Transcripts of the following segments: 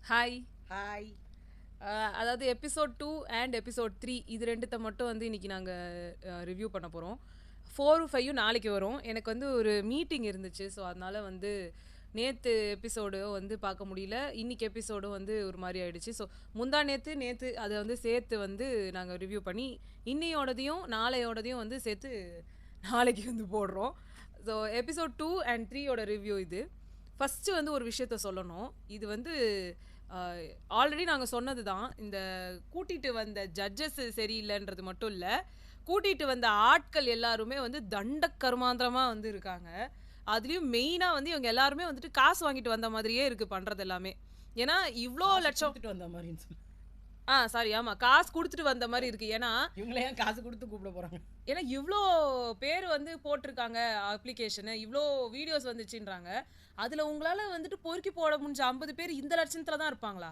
Hi. Hi. அதாவது episode 2 and episode 3 இது ரெண்டுத்த மட்டும் வந்து இன்னைக்கு நாங்கள் ரிவ்யூ பண்ண போகிறோம். 4 5 நாளைக்கு வரும். எனக்கு வந்து ஒரு மீட்டிங் இருந்துச்சு. ஸோ அதனால வந்து நேற்று எபிசோடு வந்து பார்க்க முடியல. இன்னைக்கு எபிசோடும் வந்து ஒரு மாதிரி ஆயிடுச்சு. ஸோ நேற்று அதை வந்து சேர்த்து வந்து நாங்கள் ரிவ்யூ பண்ணி இன்னையோடதையும் நாளையோடதையும் வந்து சேர்த்து நாளைக்கு வந்து போடுறோம். ஸோ எபிசோட் 2 அண்ட் 3யோட ரிவ்யூ இது. ஃபஸ்ட்டு வந்து ஒரு விஷயத்த சொல்லணும். இது வந்து ஆல்ரெடி நாங்கள் சொன்னது தான். இந்த கூட்டிகிட்டு வந்த ஜட்ஜஸ் சரியில்லைன்றது மட்டும் இல்லை, கூட்டிகிட்டு வந்த ஆட்கள் எல்லாருமே வந்து தண்ட கருமாந்திரமாக வந்து இருக்காங்க. அதுலேயும் மெயினாக வந்து இவங்க எல்லாருமே வந்துட்டு காசு வாங்கிட்டு வந்த மாதிரியே இருக்குது பண்ணுறது எல்லாமே. ஏன்னா இவ்வளோ லட்சம் வந்த மாதிரி சாரி, ஆமாம், காசு கொடுத்துட்டு வந்த மாதிரி இருக்கு. ஏன்னா இவங்களே காசு கொடுத்து கூப்பிட போகிறாங்க. ஏன்னா இவ்வளோ பேர் வந்து போட்டிருக்காங்க அப்ளிகேஷனு, இவ்வளோ வீடியோஸ் வந்துச்சுன்றாங்க. அதில் உங்களால் வந்துட்டு பொறுக்கி போட முடிஞ்ச 50 பேர் இந்த லட்சத்தில் தான் இருப்பாங்களா?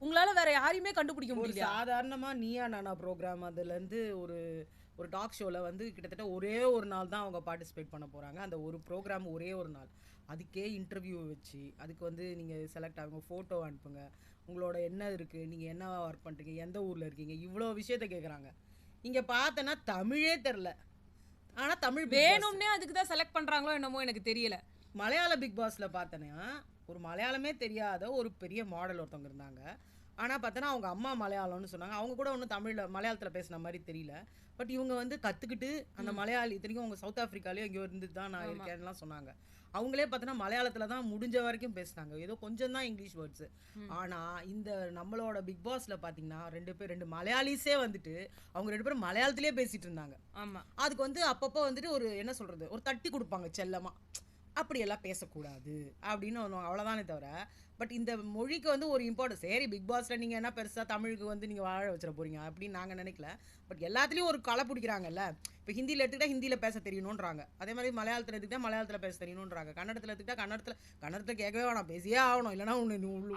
உங்களால் வேற யாரையுமே கண்டுபிடிக்க முடியல. சாதாரணமாக நீயா நானா ப்ரோக்ராம் அதுலேருந்து ஒரு டாக் ஷோவில் வந்து கிட்டத்தட்ட ஒரே ஒரு நாள் தான் அவங்க பார்ட்டிசிபேட் பண்ண போகிறாங்க. அந்த ஒரு ப்ரோக்ராம் ஒரே ஒரு நாள், அதுக்கே இன்டர்வியூ வச்சு அதுக்கு வந்து நீங்கள் செலக்ட் ஆகுங்க, ஃபோட்டோ அனுப்புங்க, உங்களோட என்ன இருக்குது, நீங்கள் என்ன ஒர்க் பண்ணுறீங்க, எந்த ஊரில் இருக்கீங்க, இவ்வளோ விஷயத்த கேட்குறாங்க. இங்கே பார்த்தேன்னா தமிழே தெரில. ஆனால் தமிழ் வேணும்னே அதுக்கு தான் செலக்ட் பண்ணுறாங்களோ என்னமோ எனக்கு தெரியல. மலையாள பிக் பாஸில் பார்த்தேன்னா ஒரு மலையாளமே தெரியாத ஒரு பெரிய மாடல் ஒருத்தவங்க இருந்தாங்க. ஆனால் பார்த்தோன்னா அவங்க அம்மா மலையாளம்னு சொன்னாங்க. அவங்க கூட ஒன்றும் தமிழில் மலையாளத்தில் பேசின மாதிரி தெரியல. பட் இவங்க வந்து கற்றுக்கிட்டு அந்த மலையாளி, இத்தனைக்கும் அவங்க சவுத் ஆஃப்ரிக்காலேயே எங்கேயோ இருந்து தான் நான் இருக்கேன்லாம் சொன்னாங்க. அவங்களே பார்த்தோன்னா மலையாளத்தில் தான் முடிஞ்ச வரைக்கும் பேசினாங்க. ஏதோ கொஞ்சம் தான் இங்கிலீஷ் வேர்ட்ஸு. ஆனால் இந்த நம்மளோட பிக் பாஸில் பார்த்தீங்கன்னா ரெண்டு மலையாளிஸே வந்துட்டு அவங்க 2 பேரும் மலையாளத்திலே பேசிகிட்டு இருந்தாங்க. ஆமாம், அதுக்கு வந்து அப்பப்போ வந்துட்டு ஒரு என்ன சொல்கிறது, ஒரு தட்டி கொடுப்பாங்க செல்லமாக, அப்படியெல்லாம் பேசக்கூடாது அப்படின்னு அவ்வளோதானே தவிர. பட் இந்த மொழிக்கு வந்து ஒரு இம்பார்ட்டன்ஸ். சரி, பிக் பாஸில் நீங்கள் என்ன பெருசாக தமிழுக்கு வந்து நீங்கள் வாழ வச்சிட போகிறீங்க அப்படின்னு நாங்கள் நினைக்கல. பட் எல்லாத்துலேயும் ஒரு களை பிடிக்கிறாங்கல்ல. இப்போ ஹிந்தியில் எடுத்துக்கிட்டால் ஹிந்தியில் பேச தெரியணுன்றாங்க, அதே மாதிரி மலையாளத்தில் எடுத்துக்கிட்டால் மலையாளத்தில் பேச தெரியணுன்றாங்க, கன்னடத்தில் எடுத்துக்கிட்டால் கன்னடத்தில் கேட்கவே வேணாம், பேசியே ஆகணும், இல்லைனா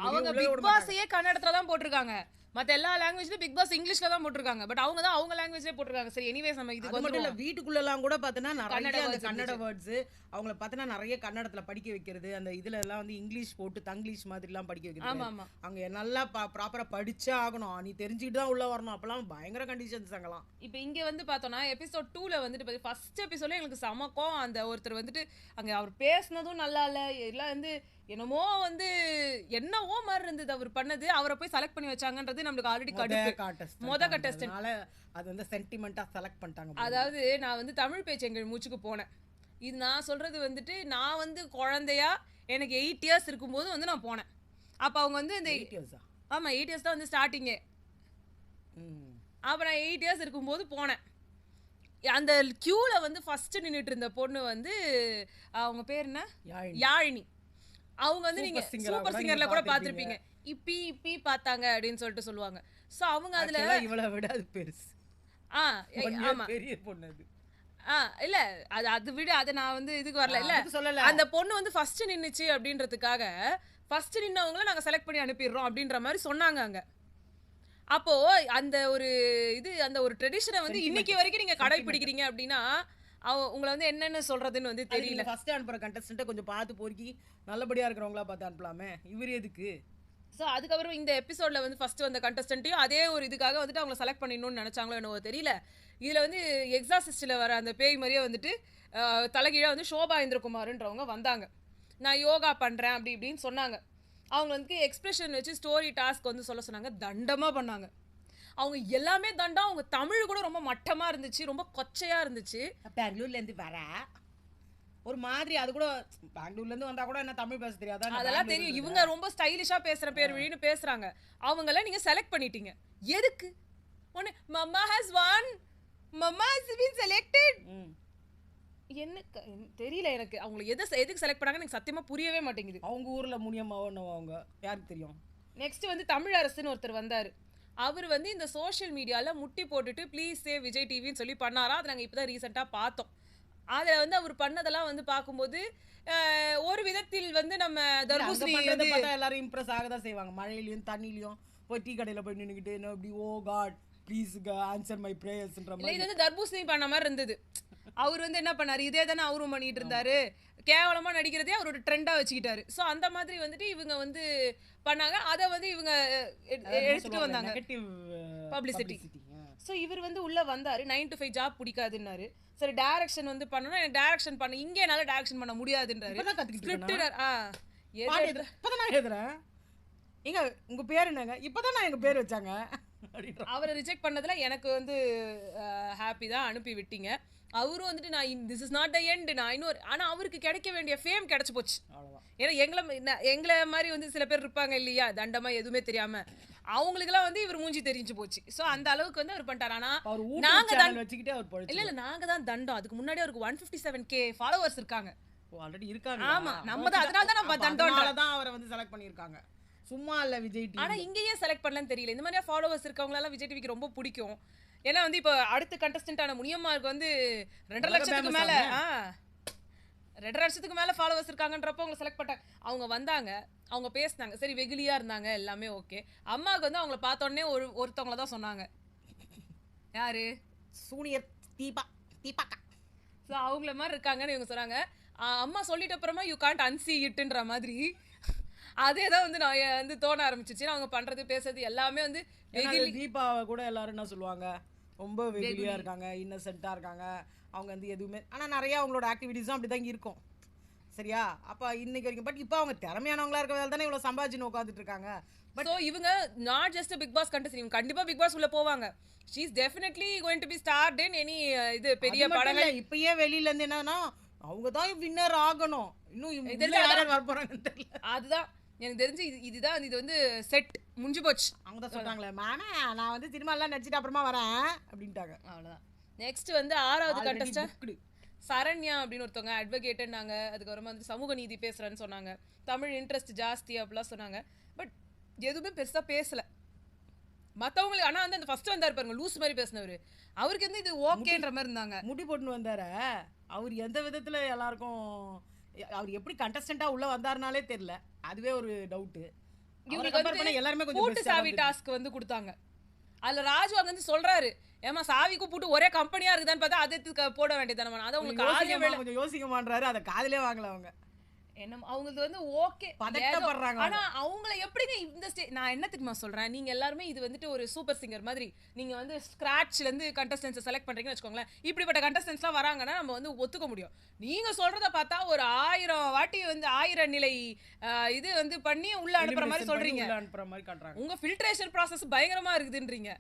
அவங்க பிக் பாஸையே கன்னடத்தில் தான் போட்டிருக்காங்க. மற்ற எல்லா லாங்குவேஜ்லையும் பிக் பாஸ் இங்கிலீஷில் தான் போட்டிருக்காங்க. பட் அவங்க தான் அவங்க லாங்குவேஜ்லேயே போட்டிருக்காங்க. சரி, எனிவேஸ் நம்ம இது மட்டும் இல்லை, வீட்டுக்குள்ளெல்லாம் கூட பார்த்தோன்னா நிறைய அந்த கன்னட வேர்ட்ஸு அவங்கள பார்த்தோன்னா நிறைய கன்னடத்தில் படிக்க வைக்கிறது, அந்த இதில் எல்லாம் வந்து இங்கிலீஷ் போட்டு தங்கிலீஷ் மாதிரிலாம் படிக்க வைக்கிறது. அவங்க நல்லா ப்ராப்பராக படிச்சா ஆகணும், நீ தெரிஞ்சுக்கிட்டு தான் உள்ளே வரணும், அப்போலாம் பயங்கர கண்டிஷன்ஸ் அங்கெல்லாம். இப்போ இங்கே வந்து பார்த்தோன்னா எபிசோட் 2ல் வந்துட்டு ஃபர்ஸ்ட் எபிசோட்ல எங்களுக்கு சமக்கம். அந்த ஒருத்தர் வந்துட்டு அங்கே அவர் பேசுனதும் நல்லா இல்லை, எல்லாம் வந்து என்னமோ வந்து என்னவோ மாதிரி இருந்தது அவர் பண்ணது. அவரை போய் செலக்ட் பண்ணி வச்சாங்கன்றது நம்மளுக்கு ஆல்ரெடி கண்டஸ்டன்ட் அது வந்து சென்டிமெண்டா செலக்ட் பண்ணிட்டாங்க. அதாவது நான் வந்து தமிழ் பேச்சு எங்கள் மூச்சுக்கு போனேன். இது நான் சொல்றது வந்துட்டு நான் வந்து குழந்தையா எனக்கு 8 இயர்ஸ் இருக்கும்போது வந்து நான் போனேன். அப்போ அவங்க வந்து இந்த 8 இயர்ஸ் தான் வந்து ஸ்டார்டிங்கே. அப்போ நான் 8 இயர்ஸ் இருக்கும்போது போனேன். அந்த கியூவில் வந்து ஃபர்ஸ்ட் நின்றுட்டு இருந்த பொண்ணு வந்து அவங்க பேர் என்ன, யாழினி. அவங்க வந்து நீங்க சூப்பர் சிங்கர்ல கூட பார்த்திருப்பீங்க. இப்பி பார்த்தாங்க அப்படின்னு சொல்லிட்டு சொல்லுவாங்க. ஸோ அவங்க அதுல இவளை விட அது பெருசு. ஆமா, பெரிய பொண்ணு அது. இல்ல அது விட அதை நான் வந்து இதுக்கு வரல. இல்ல, அந்த பொண்ணு வந்து ஃபர்ஸ்ட் நின்னுச்சு அப்படின்றதுக்காக ஃபர்ஸ்ட் நின்னவங்கள நாங்க செலக்ட் பண்ணி அனுப்பிடுறோம் அப்படின்ற மாதிரி சொன்னாங்க அங்க. அப்போ அந்த ஒரு அந்த ஒரு ட்ரெடிஷனை வந்து இன்னைக்கு வரைக்கும் நீங்க கடைபிடிக்கிறீங்க அப்படின்னா உங்களை வந்து என்னென்ன சொல்றதுன்னு வந்து தெரியல. ஃபர்ஸ்ட் அனுப்புற கண்டஸ்டன்ட்டை கொஞ்சம் பார்த்து பொறுக்கி நல்லபடியா இருக்கிறவங்களா பார்த்து அனுப்பலாமே, இவர் எதுக்கு? ஸோ அதுக்கப்புறம் இந்த எபிசோடில் வந்து ஃபர்ஸ்ட் வந்த கண்டஸ்டன்ட்டையும் அதே ஒரு இதுக்காக வந்துட்டு அவங்க செலக்ட் பண்ணிடணும்னு நினச்சாங்களோ என்னவோ தெரியல. இதில் வந்து எக்ஸாசிஸ்டில் வர அந்த பேய் மாதிரியே வந்துட்டு தலைகீழாக வந்து சோபா இந்திரகுமார்ன்றவங்க வந்தாங்க. நான் யோகா பண்ணுறேன் அப்படி இப்படின்னு சொன்னாங்க. அவங்க வந்து எக்ஸ்பிரஷன் வச்சு ஸ்டோரி டாஸ்க் வந்து சொல்ல சொன்னாங்க. தண்டமாக பண்ணாங்க. அவங்க எல்லாமே தண்டம். அவங்க தமிழ் கூட ரொம்ப மட்டமாக இருந்துச்சு, ரொம்ப கொச்சையாக இருந்துச்சு. பெங்களூர்லேருந்து வர ஒரு மாதிரி, அது கூட பெங்களூர்லேருந்து வந்தால் கூட என்ன தமிழ் பேச தெரியாதா? அதெல்லாம் தெரியும். இவங்க ரொம்ப ஸ்டைலிஷாக பேசுகிற பேர் வழின்னு பேசுகிறாங்க. அவங்கள நீங்கள் செலக்ட் பண்ணிட்டீங்க எதுக்கு? ஒன்று mamma has one, mamma has been selected. என்ன தெரியல எனக்கு. அவங்களுக்கு எதுக்கு செலக்ட் பண்ணாங்கன்னு எனக்கு சத்தியமாக புரியவே மாட்டேங்குது. அவங்க ஊரில் முனியம்மாவோ அவங்க யாருக்கு தெரியும். நெக்ஸ்ட் வந்து தமிழரசுன்னு ஒருத்தர் வந்தார். அவர் வந்து இந்த சோஷியல் மீடியாவில் முட்டி போட்டுட்டு ப்ளீஸ் சேவ் விஜய் டிவின்னு சொல்லி பண்ணாரா. அதை நாங்கள் இப்போ தான் ரீசெண்டாக பார்த்தோம். அதில் வந்து அவர் பண்ணதெல்லாம் வந்து பார்க்கும்போது ஒரு விதத்தில் வந்து நம்ம தர்பூசணி எல்லாரும் இம்ப்ரெஸ் ஆக தான் செய்வாங்க. மழையிலையும் தண்ணிலையும் போய் டீ கடையில் போய் நின்றுக்கிட்டு அப்படி ஓ காட் ப்ளீஸ் ஆன்சர் மை ப்ரேயர்ஸ்ன்ற மாதிரி. இது வந்து தர்பூசணி பண்ண மாதிரி இருந்தது. அவர் வந்து என்ன பண்ணாரு, இதே தானே அவரும் பண்ணிட்டு இருந்தாரு, கேவலமா நடிக்கிறதே அவரோட ட்ரெண்டா வச்சுக்கிட்டாரு. ஸோ அந்த மாதிரி வந்துட்டு இவங்க வந்து பண்ணாங்க. அதை வந்து இவங்க எடுத்துட்டு வந்தாங்க நெகட்டிவ் பப்ளிசிட்டி. ஸோ இவர் வந்து உள்ள வந்தாரு, 9 to 5 ஜாப் பிடிக்காதுன்னாரு. சரி டைரக்ஷன் வந்து பண்ணணும், எனக்கு டைரக்ஷன் பண்ண இங்கே என்னால டைரக்ஷன் பண்ண முடியாதுன்றாரு. ஸ்கிரிப்ட் இப்பதான் நான் எழுதுறேன். எங்க உங்க பேர் என்னங்க? இப்பதான் நான் எங்க பேர் வச்சாங்க. அவரை ரிஜெக்ட் பண்ணதுல எனக்கு வந்து ஹாப்பி தான், அனுப்பி விட்டீங்க. அவரும் வந்துட்டு நான் this is not the end, நான் இன்னொரு ஆனா அவருக்கு கிடைக்க வேண்டிய ஃபேம் கிடைச்சு போச்சு. ஏன்னா எங்களை மாதிரி வந்து சில பேர் இருப்பாங்க இல்லையா, தண்டமா எதுவுமே தெரியாம, அவங்களுக்குலாம் வந்து இவர் மூஞ்சி தெரிஞ்சு போச்சு. ஸோ அந்த அளவுக்கு வந்து அவர் பண்ணிட்டாரு. ஆனா நாங்க தான் இல்ல நாங்க தான் தண்டம். அதுக்கு முன்னாடி அவருக்கு 157K ஃபாலோவர்ஸ் இருக்காங்க. ஆல்ரெடி இருக்காங்க. ஆமா, நம்ம தான் அதனால தான் நம்ம தண்டம்னால தான் அவரை வந்து செலக்ட் பண்ணிருக்காங்க. சும்மா இல்ல விஜய் டிவி. ஆனா இங்க ஏன் செலக்ட் பண்ணலன்னு தெரியல. இந்த மாதிரியா ஃபாலோவர்ஸ் இருக்கவங்களால விஜய் டிவிக்கு ரொம்ப பிடிக்கும். ஏன்னா வந்து இப்போ அடுத்த கண்டஸ்டன்டான முனியம்மாருக்கு வந்து 2.5 லட்சத்துக்கு மேல 2.5 லட்சத்துக்கு மேல ஃபாலோவர்ஸ் இருக்காங்கன்றப்போ அவங்க செலக்ட் பண்ணாங்க. அவங்க வந்தாங்க, அவங்க பேசினாங்க, சரி வெகுலியா இருந்தாங்க, எல்லாமே ஓகே. அம்மாவுக்கு வந்து அவங்கள பார்த்த உடனே ஒருத்தவங்கள தான் சொன்னாங்க. யாரு? சூனியர் தீபாக்கா. ஸோ அவங்கள மாதிரி இருக்காங்கன்னு இவங்க சொன்னாங்க. அம்மா சொல்லிட்ட அப்புறமா யூ காண்ட் அன்சி இட்டுன்ற மாதிரி அதே தான் வந்து நான் வந்து தோண ஆரம்பிச்சிச்சு. அவங்க பண்றது பேசுறது எல்லாமே வந்து தீபாவை கூட எல்லாரும் என்ன சொல்லுவாங்க, ரொம்ப வெகுலியா இருக்காங்க, இன்னசென்ட்டா இருக்காங்க. அவங்க வந்து எதுவுமே, ஆனா நிறைய அவங்களோட ஆக்டிவிட்டீஸும் அப்படிதான் இருக்கும். சரியா? அப்ப இன்னைக்கு வரைக்கும் பட் இப்போ அவங்க திறமையானவங்களா இருக்கறதால தானே இவ்வளவு சம்பாதிச்சு உட்காந்துட்டு இருக்காங்க. பட் இவங்க not just Bigg Boss contestant, இவங்க கண்டிப்பா பிக் பாஸ் உள்ள போவாங்க. she is definitely going to be starred in any இது பெரிய படங்கள். இப்பயே வெளியில இருந்து என்னன்னா அவங்க தான் வின்னர் ஆகணும். இன்னும் யார் வர போறாங்கன்னு தெரியல. அதுதான் எனக்கு தெரிஞ்சு இதுதான் இது வந்து செட் முடிஞ்சு போச்சு. அவங்க தான் சொல்றாங்களே, மாமா நான் வந்து சினிமா எல்லாம் நடிச்சிட்டு அப்புறமா வரேன் அப்படின்ட்டாங்க. அவ்வளவுதான். நெக்ஸ்ட் வந்து 6வது கண்டஸ்டன்ட் சரண்யா அப்படின்னு ஒருத்தவங்க அட்வொகேட்னாங்க. அதுக்கப்புறமா வந்து சமூக நீதி பேசுறேன்னு சொன்னாங்க, தமிழ் இன்ட்ரெஸ்ட் ஜாஸ்தி அப்படிலாம் சொன்னாங்க. பட் எதுவுமே பெருசா பேசல மற்றவங்களுக்கு. ஆனால் வந்து அந்த ஃபர்ஸ்ட் வந்தார் பாருங்க, லூஸ் மாதிரி பேசினவர், அவருக்கு வந்து இது ஓகேன்ற மாதிரி இருந்தாங்க. முடி போட்டுன்னு வந்தார அவர் எந்த விதத்தில் எல்லாருக்கும் அவர் எப்படி கண்டஸ்டண்டாக உள்ளே வந்தாருனாலே தெரியல. அதுவே ஒரு டவுட்டு. எல்லாருமே கொஞ்சம் சாவி டாஸ்க் வந்து கொடுத்தாங்க. அதில் ராஜு அங்கே வந்து சொல்றாரு, ஏமா சாவி கூப்பிட்டு ஒரே கம்பெனியாக இருக்குதான்னு பார்த்தா அதை போட வேண்டியதானே. அதை உங்களுக்கு கொஞ்சம் யோசிக்க மாட்டாரு, அதை காதலே வாங்கல அவங்க. என்ன அவங்களுக்கு வந்து ஓகே பதட்டப்படுறாங்க. ஆனா அவங்கள எப்படிங்க இந்த நான் என்ன தெரியுமா சொல்றேன், நீங்க எல்லாருமே இது வந்துட்டு ஒரு சூப்பர் சிங்கர் மாதிரி நீங்க வந்து ஸ்கிராட்ச்ல இருந்து கண்டஸ்டன்ஸ் செலக்ட் பண்றீங்கன்னு வச்சுக்கோங்களேன். இப்படிப்பட்ட கண்டஸ்டன்ஸ்லாம் வராங்கன்னா நம்ம வந்து ஒத்துக்க முடியும். நீங்க சொல்றத பார்த்தா ஒரு 1000 வாட்டி வந்து 1000 நிலை இது வந்து பண்ணி உள்ள அனுப்புற மாதிரி சொல்றீங்க. உங்க ஃபில்ட்ரேஷன் ப்ராசஸ் பயங்கரமா இருக்குதுன்றீங்க.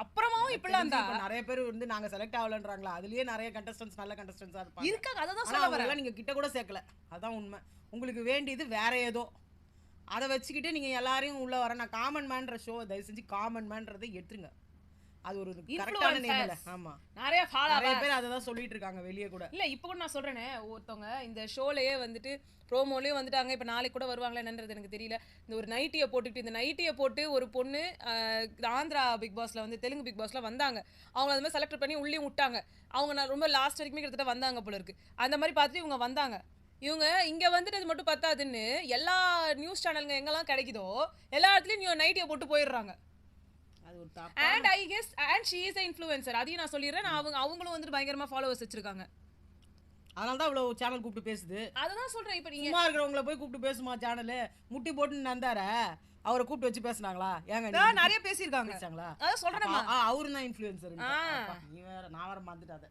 அப்புறமாவும் இப்படிலாம் தான் நிறைய பேர் வந்து நாங்க செலக்ட் ஆகலன்றாங்களா. அதுலயே நிறைய கண்டஸ்டன்ஸ் நல்ல கண்டஸ்டன்ஸா இருக்காங்க. அததான் சொல்ல வரேன், நீங்க கிட்ட கூட சேர்க்கல. அதான் உண்மை. உங்களுக்கு வேண்டியது வேற ஏதோ, அதை வச்சுக்கிட்டு நீங்க எல்லாரையும் உள்ள வர. நான் காமன் மேன்ற ஷோ தயவு செஞ்சு காமன் மேன்றதை எடுத்துருங்க. அது ஒரு கரெக்டான நேம் இல்ல. ஆமா, நிறைய பேர் அதை தான் சொல்லிட்டு இருக்காங்க வெளியே கூட. இல்ல இப்போ கூட நான் சொல்றேனே, ஒருத்தவங்க இந்த ஷோலயே வந்துட்டு ப்ரோமோலயே வந்துட்டாங்க. இப்போ நாளைக்கு கூட வருவாங்களா என்னன்றது எனக்கு தெரியல. இந்த ஒரு நைட்டியை போட்டுட்டு இந்த நைட்டியை போட்டு ஒரு பொண்ணு ஆந்திரா பிக் பாஸ்ல வந்து தெலுங்கு பிக் பாஸ்ல வந்தாங்க. அவங்க அது மாதிரி செலக்ட் பண்ணி உள்ளே விட்டாங்க. அவங்க நான் ரொம்ப லாஸ்ட் வரைக்குமே கிட்டத்தட்ட வந்தாங்க போல இருக்கு. அந்த மாதிரி பார்த்துட்டு இவங்க வந்தாங்க. இவங்க இங்க வந்துட்டு அது மட்டும் பத்தாதுன்னு எல்லா நியூஸ் சேனலுங்க எங்கெல்லாம் கிடைக்குதோ எல்லா இடத்துலயும் நைட்டியை போட்டு போயிடுறாங்க. And I guess and she is an influencer. அதையும் நான் சொல்லிடுறேன். அவங்களும் வந்துட்டு பயங்கரமா ஃபாலோவர்ஸ் வச்சிருக்காங்க. அதனால தான் இவ்வளவு சேனல் கூப்பிட்டு பேசுது. அததான் சொல்றேன். இப்போ நீங்க சும்மா இருக்கிறவங்கள போய் கூப்பிட்டு பேசுமா சேனல்? முட்டி போட்டு நந்தார அவரை கூப்பிட்டு வச்சு பேசுனாங்களா? ஏங்க நிறைய பேசியிருக்காங்க. அதான் சொல்றேன், அவரு தான் இன்ஃப்ளூயன்சர். நீ வேற நான் வேற மறந்துட்டாத.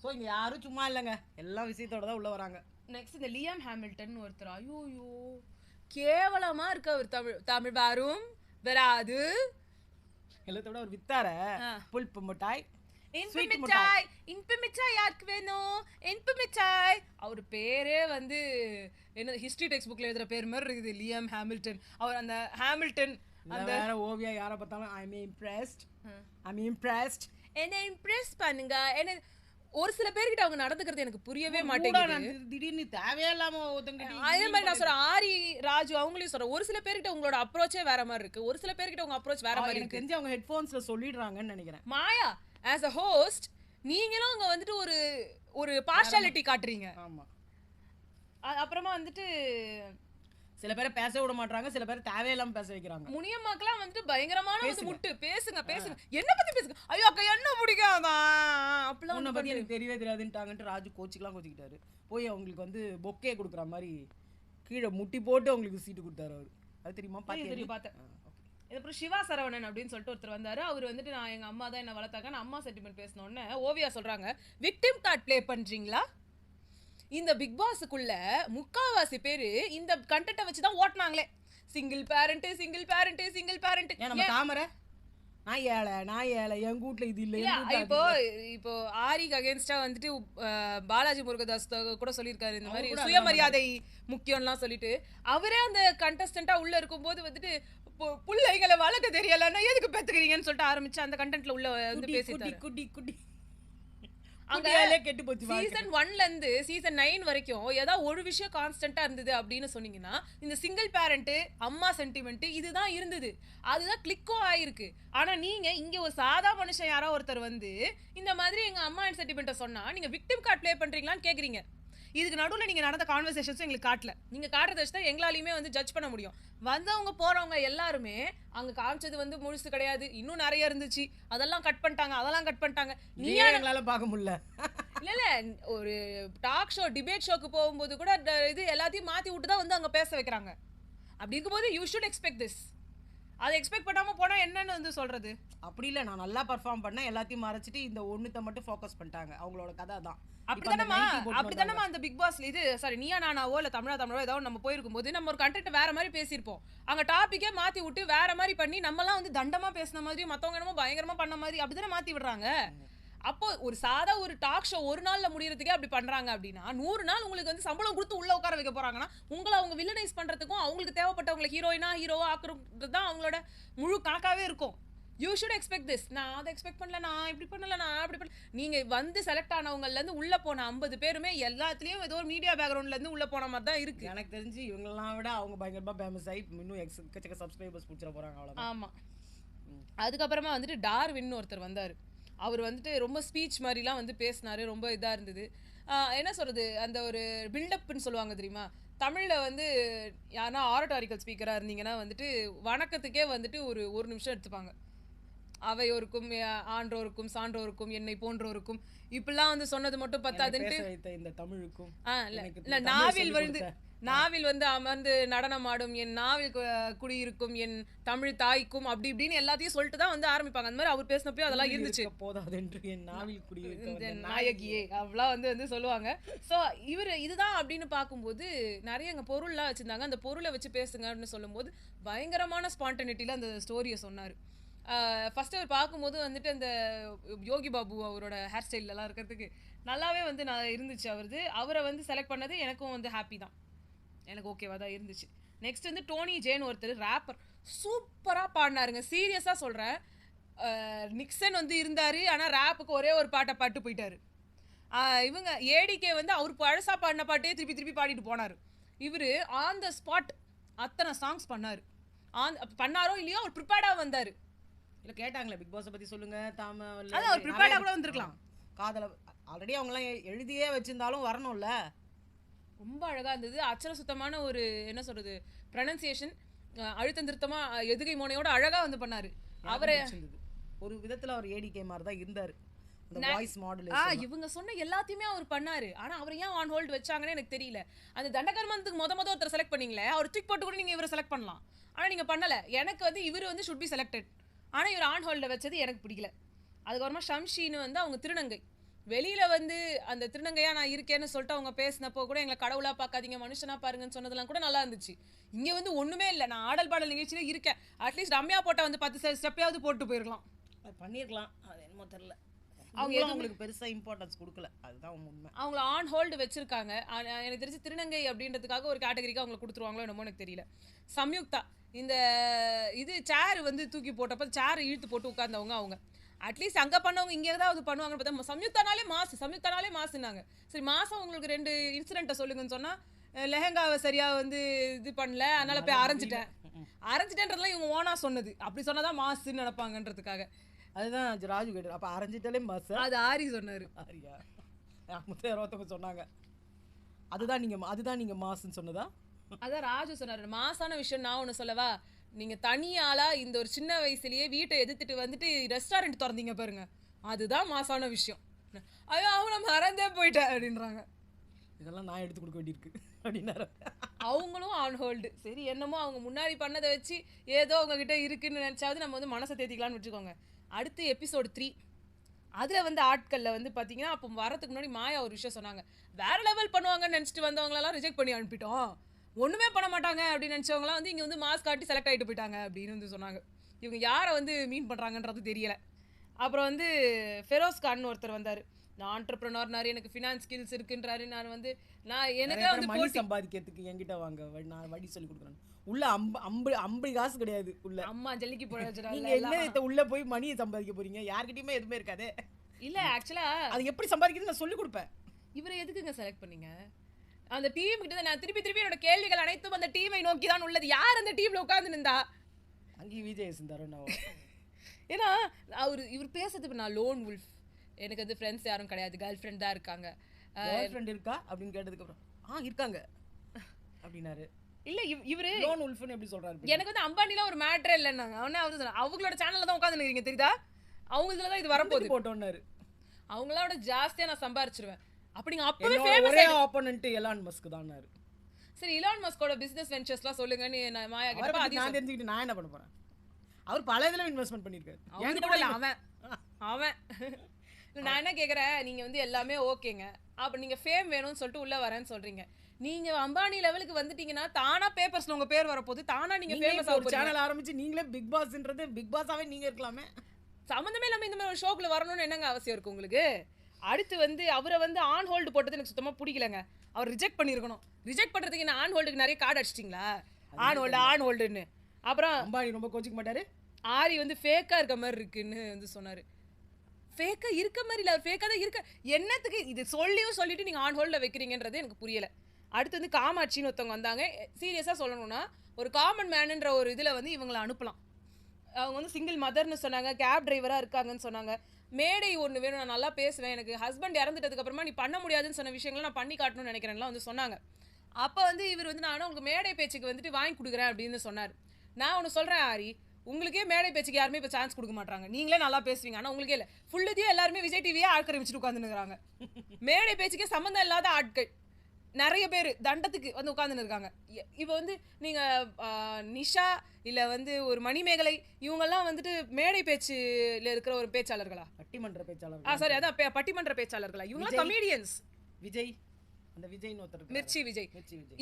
ஸோ இங்க யாரும் சும்மா இல்லைங்க, எல்லா விஷயத்தோட தான் உள்ள வராங்க. நெக்ஸ்ட் இந்த லியாம் ஹாமில்டன் ஒருத்தர், ஐயோ கேவலமா இருக்கு அவர். தமிழ் வரும் வராது எல்லாத்தோட ஒரு வித்தார புல்பு மிட்டாய், இன்பு மிட்டாய் யாருக்கு வேணும் இன்பு மிட்டாய். அவர் பேரே வந்து என்ன ஹிஸ்டரி டெக்ஸ்ட் புக்ல எழுதுற பேர் மாதிரி இருக்குது, லியாம் ஹாமில்டன். அவர் அந்த ஹாமில்டன் அந்த வேற ஓவியா யாரை பார்த்தாலும் ஐ அம் இம்ப்ரெஸ்ட் என்ன இம்ப்ரெஸ் பண்ணுங்க. என்ன ஒரு சில பேர்கிட்ட அவங்க நடந்துக்கிறது எனக்கு புரியவே மாட்டேங்குது. திடீர்னு தேவையில்லாம அதே மாதிரி நான் சொல்றேன், ஆரி ராஜு அவங்களையும் சொல்றேன், ஒரு சில பேர்கிட்ட உங்களோட அப்ரோச்சே வேற மாதிரி இருக்கு, ஒரு சில பேர்கிட்ட உங்க அப்ரோச் வேற மாதிரி இருக்கு. தெரிஞ்சு அவங்க ஹெட்ஃபோன்ஸ்ல சொல்லிடுறாங்கன்னு நினைக்கிறேன். மாயா ஆஸ் அ ஹோஸ்ட் நீங்களும் அங்க வந்துட்டு ஒரு பார்ஷாலிட்டி காட்டுறீங்க. ஆமா. அப்புறமா வந்துட்டு சில பேரை பேச விட மாட்டாங்க, சில பேர் தேவையில்லாம பேச வைக்கிறாங்க. முனியம்மாக்கெல்லாம் வந்துட்டு பயங்கரமான வந்து முட்டு பேசுங்க என்ன பத்தி பேசுங்க, ஐயோ அக்கா என்ன பிடிக்காதா அப்படிலாம் உன்னை பத்தி எனக்கு தெரியவே தெரியாதுன்ட்டாங்கன்ட்டு ராஜு கோச்சிக்கிட்டாரு. போய் அவங்களுக்கு வந்து பொக்கே கொடுக்குற மாதிரி கீழே முட்டி போட்டு அவங்களுக்கு சீட்டு கொடுத்தாரு அவரு. அது தெரியுமா? பார்த்தேன். இதுக்கப்புறம் சிவா சரவணன் அப்படின்னு சொல்லிட்டு ஒருத்தர் வந்தாரு. அவர் வந்துட்டு நான் எங்க அம்மா தான் என்ன வளர்த்தாங்க, நான் அம்மா சென்டிமெண்ட் பேசினோடனே ஓவியா சொல்றாங்க, விக்டிம் கார்டு ப்ளே பண்றீங்களா? இந்த பிக் பாஸுக்குள்ள முக்காவாசி பேரு இந்த கண்டென்ட்டை வச்சுதான் ஓட்டினாங்களே. சிங்கிள் பேரண்ட் நம்ம தாமரை நான் ஏழை என் வீட்டுல இது இல்ல. இப்போ ஆரிக்கு அகேன்ஸ்டா வந்துட்டு பாலாஜி முருகதாஸ் கூட சொல்லியிருக்காரு இந்த மாதிரி சுயமரியாதை முக்கியம்லாம் சொல்லிட்டு. அவரே அந்த கண்டஸ்டன்டா உள்ள இருக்கும்போது வந்துட்டு புள்ளைகளை வளர்க்க தெரியலன்னா எதுக்கு பெத்துக்கிறீங்கன்னு சொல்லிட்டு ஆரம்பிச்சு அந்த கண்டென்ட்ல உள்ள வந்து பேசிட்டாரு. குட்டி அங்க கெட்டு போச்சு. சீசன் 1ல இருந்து சீசன் 9 வரைக்கும் ஏதாவது ஒரு விஷயம் கான்ஸ்டன்டா இருந்தது அப்படின்னு சொன்னீங்கன்னா இந்த சிங்கிள் பேரண்ட், அம்மா சென்டிமெண்ட் இதுதான் இருந்தது. அதுதான் கிளிக்கும் ஆயிருக்கு. ஆனா நீங்க இங்க ஒரு சாதா மனுஷன் யாரோ ஒருத்தர் வந்து இந்த மாதிரி எங்க அம்மா சென்டிமெண்ட்டை சொன்னா நீங்க விக்டிம் கார்டு ப்ளே பண்றீங்களான்னு கேக்குறீங்க. இதுக்கு நடுவில் நீங்கள் நடந்த கான்வர்சேஷன்ஸும் எங்களுக்கு காட்டல. நீங்கள் காட்டுறத வச்சு தான் எங்களாலையுமே வந்து ஜட்ஜ் பண்ண முடியும். வந்தவங்க போகிறவங்க எல்லாருமே அங்கே காமிச்சது வந்து முழுசு கிடையாது, இன்னும் நிறைய இருந்துச்சு, அதெல்லாம் கட் பண்ணிட்டாங்க. நீயா எங்களால் பார்க்க முடியல. இல்லை ஒரு டாக் ஷோ டிபேட் ஷோக்கு போகும்போது கூட இது எல்லாத்தையும் மாற்றி விட்டு தான் வந்து அங்கே பேச வைக்கிறாங்க. அப்படி இருக்கும்போது யூ ஷுட் எக்ஸ்பெக்ட் திஸ். அதை எக்ஸ்பெக்ட் பண்ணாமல் போனால் என்னன்னு வந்து சொல்கிறது? அப்படி இல்லை, நான் நல்லா பர்ஃபார்ம் பண்ணேன், எல்லாத்தையும் மறைச்சிட்டு இந்த ஒன்றுத்தை மட்டும் ஃபோக்கஸ் பண்ணிட்டாங்க. அவங்களோட கதை தான். அப்படித்தானமா அந்த பிக் பாஸ்ல இது சாரி நீயா நானாவோ இல்ல தமிழோ ஏதாவது நம்ம போயிருக்கும் போது நம்ம ஒரு கண்டென்ட் வேற மாதிரி பேசியிருப்போம். அங்க டாபிக்கே மாத்தி விட்டு வேற மாதிரி பண்ணி நம்மலாம் வந்து தண்டமா பேசின மாதிரி மத்தவங்க என்னமோ பயங்கரமா பண்ண மாதிரி அப்படித்தானே மாத்தி விடுறாங்க. அப்போ ஒரு சாதா ஒரு டாக் ஷோ ஒரு நாள்ல முடியறதுக்கே அப்படி பண்றாங்க அப்படின்னா 100 நாள் உங்களுக்கு வந்து சம்பளம் கொடுத்து உள்ள உட்கார வைக்க போறாங்கன்னா உங்களை அவங்க வில்லனைஸ் பண்றதுக்கும் அவங்களுக்கு தேவைப்பட்டவங்களை ஹீரோவா ஆக்குறது தான் அவங்களோட முழு கணக்காவே இருக்கும். You should expect this. நான் அதை எக்ஸ்பெக்ட் பண்ணல, நான் இப்படி பண்ணல, நான் அப்படி பண்ணல. நீங்க வந்து செலக்ட் ஆனவங்கல இருந்து உள்ள போன 50 பேருமே எல்லாத்துலயும் ஏதோ ஒரு மீடியா பேக்ரவுண்ட்ல இருந்து உள்ள போன மாதிரி தான் இருக்கு. எனக்கு தெரிஞ்சு இவங்கெல்லாம் விட அவங்க பயங்கரமா ஃபேமஸ் ஆகி இன்னும் எக்கச்சக்க சப்ஸ்கிரைபர்ஸ் பிடிச்சிட போறாங்க அவ்வளவுதான். ஆமா. அதுக்கப்புறமா வந்துட்டு டார்வின் ஒருத்தர் வந்தாரு. அவர் வந்துட்டு ரொம்ப ஸ்பீச் மாதிரிலாம் வந்து பேசினாரு, ரொம்ப இதா இருந்தது. என்ன சொல்றது, அந்த ஒரு பில்டப்னு சொல்லுவாங்க தெரியுமா, தமிழ்ல வந்து யாரா ஆரட்டாரிக்கல் ஸ்பீக்கரா இருந்தீங்கன்னா வந்துட்டு வணக்கத்துக்கே வந்துட்டு ஒரு நிமிஷம் எடுத்துப்பாங்க. அவையோருக்கும் ஆன்றோருக்கும் சான்றோருக்கும் என்னை போன்றோருக்கும் இப்படிலாம் வந்து சொன்னது மட்டும் பத்தாதுன்ட்டு இந்த தமிழுக்கும் நாவில் வந்து அமர்ந்து நடனம் ஆடும் என் நாவில் குடியிருக்கும் என் தமிழ் தாய்க்கும் அப்படி இப்படின்னு எல்லாத்தையும் சொல்லிட்டு தான் வந்து ஆரம்பிப்பாங்க. அந்த மாதிரி அவர் பேசினப்போ அதெல்லாம் இருந்துச்சு. போதாதென்று என் நாவில் குடியிருக்கும் நாயகியே அவ்வளோ வந்து சொல்லுவாங்க. ஸோ இவர் இதுதான் அப்படின்னு பார்க்கும்போது நிறைய அங்கே பொருள்லாம் வச்சிருந்தாங்க. அந்த பொருளை வச்சு பேசுங்க அப்படின்னு சொல்லும்போது பயங்கரமான ஸ்பான்டனிட்டியில் அந்த ஸ்டோரியை சொன்னார். ஃபர்ஸ்ட் அவர் பார்க்கும்போது வந்துட்டு அந்த யோகி பாபு அவரோட ஹேர் ஸ்டைல்லாம் இருக்கிறதுக்கு நல்லாவே வந்து நான் இருந்துச்சு. அவரை வந்து செலக்ட் பண்ணது எனக்கும் வந்து ஹாப்பி தான், எனக்கு ஓகேவா தான் இருந்துச்சு. நெக்ஸ்ட் வந்து டோனி ஜேன் ஒருத்தர் ரேப்பர் சூப்பராக பாடினாருங்க. சீரியஸாக சொல்கிறேன். நிக்சன் வந்து இருந்தார், ஆனால் ரேப்புக்கு ஒரே ஒரு பாட்டை பாட்டு போயிட்டாரு. இவங்க ஏடிகே வந்து அவர் பழசா பாடின பாட்டே திருப்பி பாடிட்டு போனார். இவர் ஆன் த ஸ்பாட் அத்தனை சாங்ஸ் பண்ணாரோ இல்லையோ அவர் ப்ரிப்பேர்டாக வந்தார். இல்லை கேட்டாங்களே பிக் பாஸை பற்றி சொல்லுங்க அதான் அவர் ப்ரிப்பேர்டாக கூட வந்திருக்கலாம். காதலை ஆல்ரெடி அவங்களாம் எழுதியே வச்சிருந்தாலும் வரணும்ல. ரொம்ப அழகாக இருந்தது. அச்சர சுத்தமான ஒரு என்ன சொல்கிறது ப்ரொனன்சியேஷன், அழுத்தம் திருத்தமாக எதுகை மோனையோட அழகாக வந்து பண்ணார். அவரை ஒரு விதத்தில் அவர் ஏடிகே மாதிரி தான் இருந்தார். இவங்க சொன்ன எல்லாத்தையுமே அவர் பண்ணாரு. ஆனா அவர் ஏன் ஆன் ஹோல்ட் வச்சாங்கன்னு எனக்கு தெரியல. அந்த தண்டகர்மத்துக்கு முத ஒருத்தர் செலக்ட் பண்ணீங்களே, அவர் தூக்கி போட்டு கூட நீங்க இவரை செலக்ட் பண்ணலாம். ஆனா நீங்க பண்ணல. எனக்கு வந்து இவர் வந்து ஷுட் பி செலக்டட். ஆனா இவர் ஆன் ஹோல்ட வச்சது எனக்கு பிடிக்கல. அதுக்கப்புறமா ஷம்ஷின்னு வந்து அவங்க திருநங்கை வெளியில வந்து அந்த திருநங்கையா நான் இருக்கேன்னு சொல்லிட்டு அவங்க பேசினப்போ கூட எங்களை கடவுளா பார்க்காதீங்க மனுஷனா பாருங்கன்னு சொன்னதெல்லாம் கூட நல்லா இருந்துச்சு. இங்க வந்து ஒண்ணுமே இல்லை, நான் ஆடல் பாடல் நிகழ்ச்சியில இருக்கேன், அட்லீஸ்ட் ரம்யா போட்டா வந்து 10 ஸ்டெப்பையாவது போட்டு போயிருக்கலாம், பண்ணிருக்கலாம். அது என்னமோ தெரியல, அவங்களுக்கு பெருசா இம்பார்ட்டன்ஸ் கொடுக்கல. அதுதான் உண்மை. அவங்கள ஆன் ஹோல்டு வச்சிருக்காங்க. எனக்கு தெரிஞ்சு திருநங்கை அப்படின்றதுக்காக ஒரு கேட்டகரிக்கு அவங்க கொடுத்துருவாங்களோ என்னமோ எனக்கு தெரியல. சம்யுக்தா இந்த இது சேர் வந்து தூக்கி போட்டப்ப சேர் இழுத்து போட்டு உட்கார்ந்தவங்க அவங்க. அட்லீஸ்ட் அங்கே பண்ணவங்க இங்கே ஏதாவது பண்ணுவாங்கன்னு பார்த்தா சம்யுக்தானாலே மாசுனாங்க. சரி மாசம் உங்களுக்கு 2 இன்சிடென்ட்டை சொல்லுங்கன்னு சொன்னால் லெஹங்காவை சரியாக வந்து இது பண்ணல, அதனால போய் அரைஞ்சிட்டேன்றதுலாம் இவங்க ஓனா சொன்னது. அப்படி சொன்னதான் மாசுன்னு நினைப்பாங்கன்றதுக்காக. அதுதான் ராஜு கேட்டார். அப்போ அரைஞ்சிட்டாலே மாசு. அது ஆரி சொன்னார். ஆரியா ஒருத்தவங்க சொன்னாங்க அதுதான் நீங்கள் மாசுன்னு சொன்னதா? அதான் ராஜு சொன்னாரு மாசான விஷயம். நான் ஒண்ணு சொல்லவா, நீங்க தனியாளா இந்த ஒரு சின்ன வயசுலயே வீட்டை எதிர்த்துட்டு வந்துட்டு ரெஸ்டாரண்ட் திறந்தீங்க பாருங்க, அதுதான் மாசான விஷயம். ஐயோ அவங்கள மறந்தே போயிட்டேன் அப்படின்றாங்க. இதெல்லாம் நான் எடுத்து கொடுக்க வேண்டியிருக்கு அப்படின்னாரு. அவங்களும் ஆன் ஹோல்டு. சரி என்னமோ அவங்க முன்னாடி பண்ணதை வச்சு ஏதோ உங்ககிட்ட இருக்குன்னு நினச்சாவது நம்ம வந்து மனசை தேத்திக்கலாம்னு வச்சுக்கோங்க. அடுத்து எபிசோட் 3 அதில் வந்து ஆட்களில் வந்து பார்த்தீங்கன்னா, அப்போ வரதுக்கு முன்னாடி மாயா ஒரு விஷயம் சொன்னாங்க. வேற லெவல் பண்ணுவாங்கன்னு நினச்சிட்டு வந்தவங்களெல்லாம் ரிஜெக்ட் பண்ணி அனுப்பிட்டோம், ஒன்றுமே பண்ண மாட்டாங்க அப்படின்னு நினச்சவங்களாம் வந்து இங்கே வந்து மாஸ்க் காட்டி செலக்ட் ஆகிட்டு போயிட்டாங்க அப்படின்னு வந்து சொன்னாங்க. இவங்க யாரை வந்து மீன் பண்ணுறாங்கன்றது தெரியலை. அப்புறம் வந்து ஃபெரோஸ் கான் ஒருத்தர் வந்தார். நான் ஆண்டர்ப்ரனர், எனக்கு ஃபினான்ஸ் ஸ்கில்ஸ் இருக்குன்றாரு. நான் வந்து எனக்கு வந்து மணி சம்பாதிக்கிறதுக்கு என்கிட்ட வாங்க, நான் வழி சொல்லி கொடுக்குறேன். உள்ள 50 காசு கிடையாது. உள்ள அம்மா ஜல்லிக்கு போட நீங்க என்ன உள்ள போய் மணியை சம்பாதிக்க போறீங்க? யார்கிட்டயுமே எதுவுமே இருக்காது. இல்ல ஆக்சுவலா அது எப்படி சம்பாதிக்கிறது நான் சொல்லி கொடுப்பேன். இவரை எதுக்குங்க செலக்ட் பண்ணீங்க? அந்த டீம் கிட்ட நான் திருப்பி என்னோட கேள்விகள் அனைத்தும் அந்த டீமை நோக்கி தான் உள்ளது. யார் அந்த டீம்ல உட்கார்ந்து நின்றா? அங்கேயும் விஜய் இருந்தாரோ நான். ஏன்னா இவர் பேசுறதுக்கு நான் லோன் உல்ஃப், எனக்கு வந்து ஃப்ரெண்ட்ஸ் யாரும் கிடையாது, கேர்ள் ஃப்ரெண்ட் தான் இருக்காங்க. கேர்ள் ஃப்ரெண்ட் இருக்கா அப்படின்னு கேட்டதுக்கு அப்புறம் இருக்காங்க அப்படின்னாரு. இல்ல இவரு லோன் உல்ஃப்னு எப்படி சொல்றாரு? எனக்கு வந்து அம்பானிலாம் ஒரு மேட்டரே இல்லைன்னாங்க. அவரு சொன்னாங்க அவங்களோட சேனல்ல தான் உட்கார்ந்து நிக்கிறீங்க தெரியுதா, அவங்க இதுல தான் இது வரப்போகுது போட்டோன்னாரு. அவங்களோட ஜாஸ்தியா நான் சம்பாரிச்சிருவேன் அப்படிங்க. அப்பவே ஒரே ஆப்போனன்ட் எலான் மஸ்க் தான்னாரு. சரி எலான் மஸ்கோட பிசினஸ் வெஞ்சர்ஸ்லாம் சொல்லுங்கன்னு நான் மாயா கிட்ட நான் தெரிஞ்சுக்கிட்டு நான் என்ன பண்ண போறேன்? அவர் பல இதுல இன்வெஸ்ட்மெண்ட் பண்ணிருக்காரு. அவன் நான் என்ன கேக்குறேன், நீங்க வந்து எல்லாமே ஓகேங்க, அப்ப நீங்க ஃபேம் வேணும்னு சொல்லிட்டு உள்ள வரேன்னு சொல்றீங்க. நீங்க அம்பானி லெவலுக்கு வந்துட்டீங்கன்னா தானா பேப்பர்ஸ்ல உங்க பேர் வரப்போகுது, தானா நீங்க ஃபேமஸ் ஆக போறீங்க. சேனல் ஆரம்பிச்சு நீங்களே பிக் பாஸ்ன்றது பிக் பாஸாவே நீங்க இருக்கலாமே. சம்பந்தமே இல்லாம இந்த மாதிரி ஒரு ஷோக்குள்ள வரணும்னு என்னங்க அவசியம் இருக்கு உங்களுக்கு? அடுத்து வந்து அவரை வந்து ஆன் ஹோல்டு போட்டது எனக்கு சுத்தமா பிடிக்கலங்க. அவர் ரிஜெக்ட் பண்ணிருக்கணும். ரிஜெக்ட் பண்றதுக்கு என்ன ஆன் ஹோல்டுக்கு நிறைய கார்டு அடிச்சிட்டீங்களா? ஆன் ஹோல்டுன்னு. அப்புறம் அம்பானி ரொம்ப கோச்சிக்க மாட்டாரு. ஆரி வந்து ஃபேக்கா இருக்க மாதிரி இருக்குன்னு வந்து சொன்னாரு. ஃபேக்கா இருக்க மாதிரி இல்லை, அவர் ஃபேக்காக தான் இருக்க. என்னத்துக்கு இது சொல்லிட்டு நீங்கள் ஆன் ஹோல்டில் வைக்கிறீங்கன்றது எனக்கு புரியலை. அடுத்து வந்து காமாட்சின்னு ஒருத்தவங்க வந்தாங்க. சீரியஸாக சொல்லணும்னா ஒரு காமன் மேனுன்ற ஒரு இதில் வந்து இவங்களை அனுப்பலாம். அவங்க வந்து சிங்கிள் மதர்னு சொன்னாங்க, கேப் டிரைவராக இருக்காங்கன்னு சொன்னாங்க. மேடை ஒன்று வேணும், நான் நல்லா பேசுவேன், எனக்கு ஹஸ்பண்ட் இறந்துட்டதுக்கு அப்புறமா நீ பண்ண முடியாதுன்னு சொன்ன விஷயங்களை நான் பண்ணி காட்டணும்னு நினைக்கிறேன்லாம் வந்து சொன்னாங்க. அப்போ வந்து இவர் வந்து நான் உங்களுக்கு மேடை பேச்சுக்கு வந்துட்டு வாங்கி கொடுக்குறேன் அப்படின்னு சொன்னார். நான் ஒன்று சொல்கிறேன் ஆரி, உங்களுக்கே மேடை பேச்சுக்கு யாருமே இப்போ சான்ஸ் கொடுக்க மாட்டாங்க. நீங்களே நல்லா பேசுவீங்க, ஆனால் உங்களுக்கே இல்லை. ஃபுல்லுதையும் எல்லாருமே விஜய் டிவியே ஆட்கரை உட்காந்துருக்காங்க. மேடை பேச்சுக்கே சம்மந்தம் இல்லாத ஆட்கள் நிறைய பேர் தண்டத்துக்கு வந்து உட்காந்துன்னு இருக்காங்க. இப்போ வந்து நீங்கள் நிஷா இல்லை வந்து ஒரு மணிமேகலை இவங்கெல்லாம் வந்துட்டு மேடை பேச்சுல இருக்கிற ஒரு பேச்சாளர்களா? பட்டிமன்ற பேச்சாளர். சாரி, அதான் பட்டிமன்ற பேச்சாளர்களா? இவங்க கமீடியன்ஸ். விஜய் அந்த விஜய்னு ஒருத்தர், மிர்ச்சி விஜய்,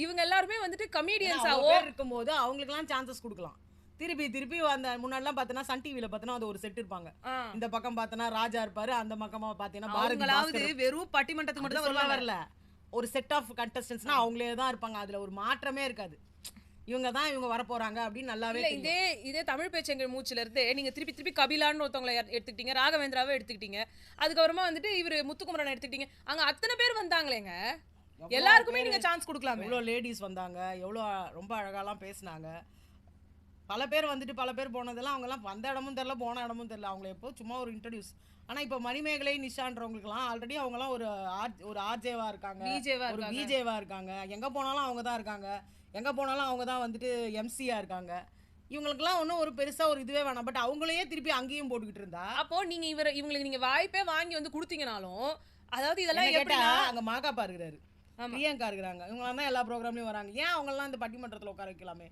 இவங்க எல்லாருமே வந்துட்டு கமீடியன்ஸா இருக்கும்போது அவங்களுக்குலாம் சான்சஸ் கொடுக்கலாம். திருப்பி அந்த முன்னாடிலாம் பார்த்தனா சன் டிவில பார்த்தனா அது ஒரு செட் இருப்பாங்க. இந்த பக்கம் பார்த்தனா ராஜா இருப்பாரு, அந்த பக்கமா பார்த்தீங்கன்னா பாரதி. வெறும் பட்டிமன்றத்துக்கு மட்டும் தான் வரல, ஒரு செட் ஆஃப் கண்டஸ்டன்ட்ஸ்னா அவங்களே தான் இருப்பாங்க. அதுல ஒரு மாற்றமே இருக்காது. இவங்க வர போறாங்க அப்படின்னு நல்லாவே தெரியும். இதே தமிழ் பேச்செங்கள் மூச்சுல இருந்து நீங்க திருப்பி கபிலான்னு ஒருத்தவங்களை எடுத்துக்கிட்டீங்க, ராகவேந்திராவை எடுத்துக்கிட்டீங்க, அதுக்கப்புறமா வந்துட்டு இவரு முத்துக்குமரன் எடுத்துக்கிட்டீங்க. அங்க அத்தனை பேர் வந்தாங்களேங்க. எல்லாருக்குமே நீங்க சான்ஸ் கொடுக்கலாம். எவ்வளவு லேடிஸ் வந்தாங்க, எவ்வளவு ரொம்ப அழகாலாம் பேசினாங்க. பல பேர் வந்துட்டு பல பேர் போனதெல்லாம் அவங்கெல்லாம் வந்த இடமும் தெரியல, போன இடமும் தெரியல. அவங்கள எப்போ சும்மா ஒரு இன்ட்ரடியூஸ். ஆனால் இப்போ மணிமேகலை நிஷான்றவங்களுக்குலாம் ஆல்ரெடி அவங்களாம் ஒரு ஆர்ஜேவா இருக்காங்க, ஒரு விஜேவா இருக்காங்க. எங்கே போனாலும் அவங்க தான் இருக்காங்க, எங்கே போனாலும் அவங்க தான் வந்துட்டு எம்சியா இருக்காங்க. இவங்களுக்குலாம் ஒன்றும் ஒரு பெருசாக ஒரு இதுவே வேணாம். பட் அவங்களையே திருப்பி அங்கேயும் போட்டுக்கிட்டு இருந்தா அப்போ நீங்கள் இவங்களுக்கு நீங்கள் வாய்ப்பே வாங்கி வந்து கொடுத்தீங்கனாலும், அதாவது இதெல்லாம் கேட்டா அங்கே மாகாப்பா இருக்கிறாரு, பிரியங்கா இருக்கிறாங்க, இவங்களாம் தான் எல்லா ப்ரோக்ராம்லையும் வராங்க. ஏன் அவங்கெல்லாம் இந்த பட்டிமன்றத்தில் உட்கார வைக்கலாமே?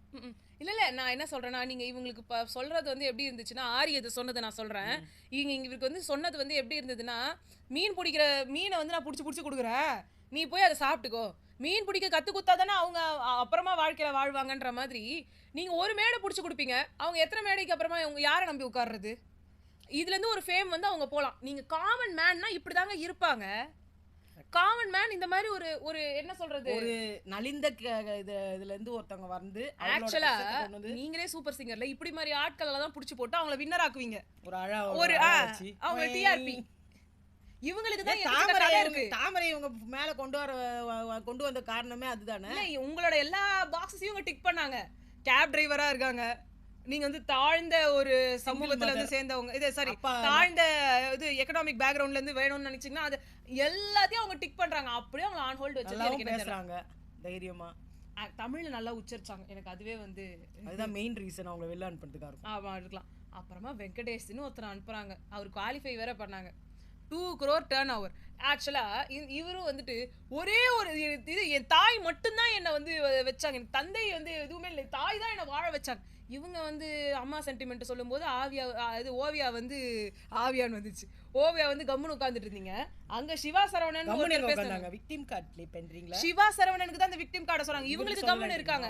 இல்லை நான் என்ன சொல்கிறேன்னா, நீங்கள் இவங்களுக்கு இப்போ சொல்கிறது வந்து எப்படி இருந்துச்சுன்னா, ஆரி இது சொன்னதை நான் சொல்கிறேன். இவருக்கு வந்து சொன்னது வந்து எப்படி இருந்ததுன்னா, மீன் பிடிக்கிற மீனை வந்து நான் பிடிச்சி கொடுக்குறேன், நீ போய் அதை சாப்பிட்டுக்கோ. மீன் பிடிக்க கற்று கொடுத்தா தானே அவங்க அப்புறமா வாழ்க்கையில் வாழ்வாங்கன்ற மாதிரி நீங்கள் ஒரு மேடை பிடிச்சி கொடுப்பீங்க. அவங்க எத்தனை மேடைக்கு அப்புறமா அவங்க யாரை நம்பி உட்கார்றது? இதுலேருந்து ஒரு ஃபேம் வந்து அவங்க போகலாம். நீங்கள் காமன் மேன்னா இப்படி தாங்க இருப்பாங்க. காமன் மேன் இந்த மாதிரி ஒரு என்ன சொல்றது, ஒரு நலிந்த இதுல இருந்து ஒருத்தவங்க வந்து ஆக்சுவலா நீங்களே சூப்பர் சிங்கர்ல இப்படி மாதிரி ஆட்கள தான் புடிச்சு போட்டு அவங்கள வின்னர் ஆக்குவீங்க. ஒரு அவங்க டிஆர்பி இவங்களுக்கு தான் தாமரை இருக்கு. தாமரை இவங்க மேல கொண்டு வந்த காரணமே அதுதானே. உங்களோட எல்லா பாக்ஸஸையும் இவங்க டிக் பண்ணாங்க. கேப் டிரைவரா இருக்காங்க, நீங்க வந்து தாழ்ந்த ஒரு சமூகத்துல இருந்து சேர்ந்தவங்க, இது சாரி தாழ்ந்த இது எகனாமிக் பேக்ரவுண்ட்ல இருந்து வேணும்னு நினைச்சீங்கன்னா அது எல்லாத்தையும் அவங்க டிக் பண்றாங்க. அப்படியே அவங்க ஆன் ஹோல்ட் வச்சு பேசுறாங்க தைரியமா. தமிழ்ல நல்லா உச்சரிச்சாங்க. எனக்கு அதுவே வந்து அதுதான் மெயின் ரீசன் அவங்க வெளில அனுப்புறதுக்காக இருக்கும். ஆமா இருக்கலாம். அப்புறமா வெங்கடேஷ்னு ஒருத்தர் அனுப்புறாங்க. அவர் குவாலிஃபை வேற பண்ணாங்க. 2 crore டர்ன் ஓவர். ஆக்சுவலா இவரும் வந்துட்டு ஒரே ஒரு இது என் தாய் மட்டும்தான் என்னை வந்து வச்சாங்க. எனக்கு தந்தை வந்து எதுவுமே இல்லை, தாய் தான் என்னை வாழ வச்சாங்க. இவங்க வந்து அம்மா சென்டிமெண்ட் சொல்லும்போது ஆவியா இது ஓவியா வந்து ஆவியான்னு வந்துச்சு. ஓவியா வந்து கம்முன்னு உட்காந்துட்டு இருந்தீங்க. அங்க சிவா சரவணன் பேசுறாங்க விக்டிம் கார்டு ப்ளே பண்றீங்களா? சிவா சரவணனுக்கு தான் அந்த விக்டிம் கார்டை சொல்றாங்க. இவங்களுக்கு கம்முன்னு இருக்காங்க.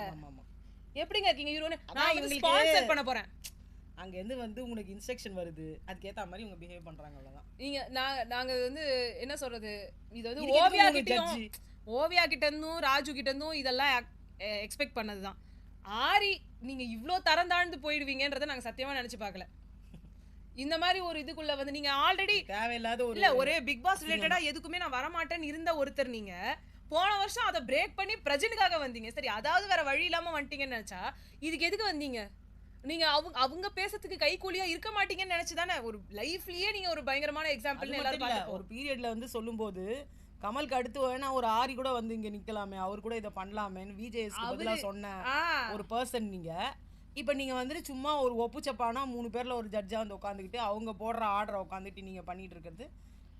எப்படிங்க இருக்கீங்க? நான் இவங்களுக்கு ஸ்பான்சர் பண்ண போறேன். அங்க இருந்து வந்து உங்களுக்கு இன்ஸ்ட்ரக்ஷன் வருது, அதுக்கு ஏத்த மாதிரி இவங்க பிஹேவ் பண்றாங்க. அவ்வளவுதான். நீங்க நாங்க வந்து என்ன சொல்றது, இது வந்து ஓவியா கிட்ட இருந்தும் ராஜு கிட்ட இருந்தும் இதெல்லாம் எக்ஸ்பெக்ட் பண்ணதுதான். ஆரி நீங்க இவ்ளோ தரம் தாழ்ந்து போயிடுவீங்கன்றத நாங்க சத்தியமா நினைச்சு பார்க்கல. இந்த மாதிரி ஒரு இதுக்குள்ள வந்து நீங்க ஆல்ரெடி தேவையில்லாத ஒரு இல்ல ஒரே பிக் பாஸ் ரிலேட்டடா எதுக்குமே நான் வரமாட்டேன்னு இருந்த ஒருத்தர் நீங்க போன வருஷம் அதை பிரேக் பண்ணி பிரஜனுக்காக வந்தீங்க. சரி, அதாவது வேற வழி இல்லாம வந்துட்டீங்கன்னு நினைச்சா இதுக்கு எதுக்கு வந்தீங்க? நீங்க அவங்க பேசறதுக்கு கைகூலியா இருக்க மாட்டீங்கன்னு நினைச்சுதானே ஒரு லைஃப்லயே நீங்க ஒரு பயங்கரமான எக்ஸாம்பிள் எல்லாரும் பார்த்து ஒரு பீரியட்ல வந்து சொல்லும்போது கமலுக்கு அடுத்து வேணா ஒரு ஆரி கூட வந்து இங்க நிக்கலாமே, அவர் கூட இதை பண்ணலாமேன்னு விஜேஎஸ்க்கு பதிலா சொன்ன ஒரு பர்சன் நீங்க. இப்ப நீங்க வந்துட்டு சும்மா ஒரு ஒப்புச்சப்பானா 3 பேர்ல ஒரு ஜட்ஜா வந்து உட்காந்துக்கிட்டு அவங்க போடுற ஆர்டரை உட்காந்துட்டு நீங்க பண்ணிட்டு இருக்கிறது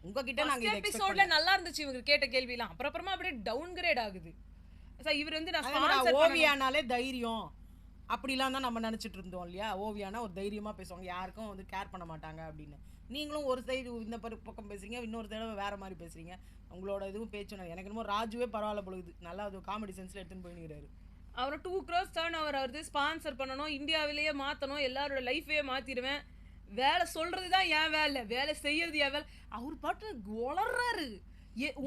உங்ககிட்ட நாங்க எபிசோட்ல நல்லா இருந்துச்சு இவங்க கேட்ட கேள்விலாம். அப்புறமா அப்படியே டவுன் கிரேட் ஆகுது. இவர் வந்து நான் ஸ்பான்சர் ஓவியானாலே தைரியம் அப்படிலாம் தான் நம்ம நினைச்சிட்டு இருந்தோம் இல்லையா? ஓவியானா ஒரு தைரியமா பேசுவாங்க, யாருக்கும் வந்து கேர் பண்ண மாட்டாங்க அப்படின்னு. நீங்களும் ஒரு சைடு இந்த பக்கம் பேசுறீங்க, இன்னொரு தடவை வேற மாதிரி பேசுறீங்க. உங்களோட இதுவும் பேச்சு எனக்கு என்னமோ ராஜுவே பரவாயில்ல பொழுது, நல்லா அது காமெடி சென்ஸ்ல எடுத்துன்னு போயிடுறாரு. அவரை 2 crore டர்ன் ஓவர் வருது, ஸ்பான்சர் பண்ணணும், இந்தியாவிலேயே மாற்றணும், எல்லாரோட லைஃபையே மாற்றிடுவேன். வேலை சொல்றது தான் என் வேலை, வேலை செய்யறது என் வேலை. அவர் பாட்டு வளர்றாரு.